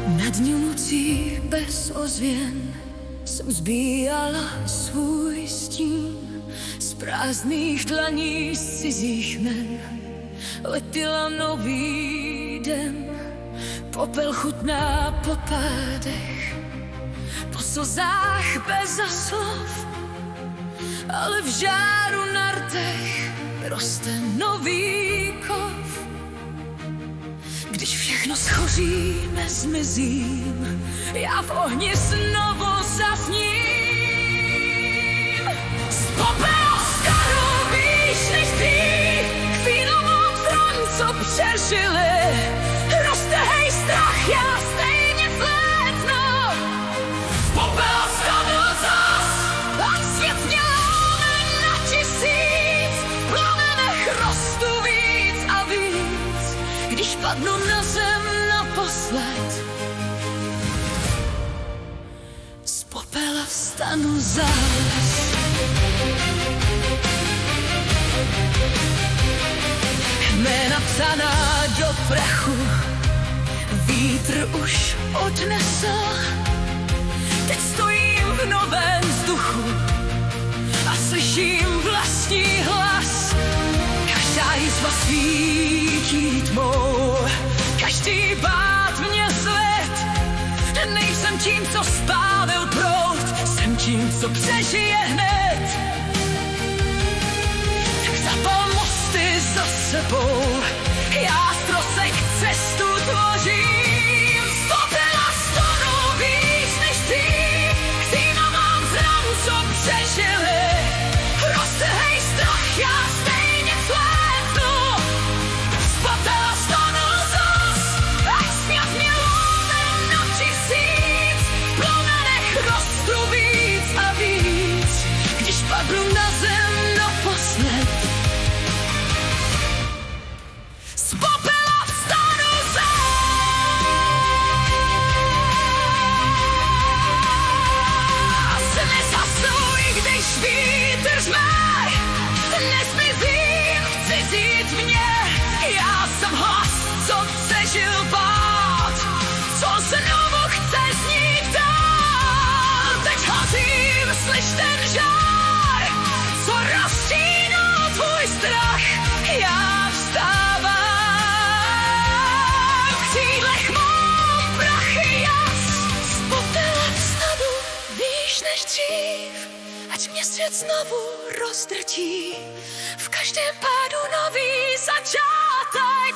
Na dňu nocí bez ozvěn jsem zbíjala svůj stín. Z prázdných dlaní, z cizích jmen letěla nový den. Popel chutná po pádech, po slzách bez slov, ale v žáru na rtech roste nový kov. Když všechno schoří, nezmizím, já v ohni znovu zazním. Z popela vstanu výš než dřív, k vínovou tron, co přežili. Roste hej strach, já stejně vzlétnu. Z popela vstanu zas, ať svět mě láme na tisíc. V plamenech rostu víc a víc, když padnu na zem naposled. Z popela vstanu zas. Jména psaná do prachu vítr už odnesl. Teď stojím v novém vzduchu a slyším vlastní hlas. Každá jizva svítí tmou, každý bát mě zved. Nejsem tím, co spálil proud, jsem tím, co přežije hned. Tak zapal mosty za sebou, já z trosek cestu tvořím. Z popela stanu víc než dřív, k zimám zran, co přežili. Roste hej strach, já stejně vzlétnu. Z popela stanu zas, ať smět mě láme na tisíc. V plamenech rostu víc a víc, když padnu na zem naposled. Z popela vstanu zas. Nezhasnu, i když vítr řve, nezmizím v cizí tmě. Já jsem hlas, co přežil pád, co znovu chce znít dál. Teď hořím, slyš ten žár, co rozčínal tvůj strach. Já vstávám, v křídlech mám prachy jas. Z popela vstanu výš než dřív, ať mě svět znovu rozdrtí. V každém pádu nový začátek.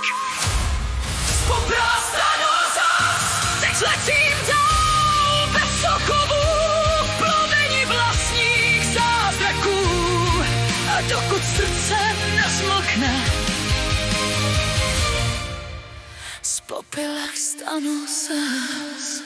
Z popela vstanu zas, teď letím dál bez okovů, v plameni vlastních zázraků. A dokud srdce nezmlkne, z popela vstanu zas.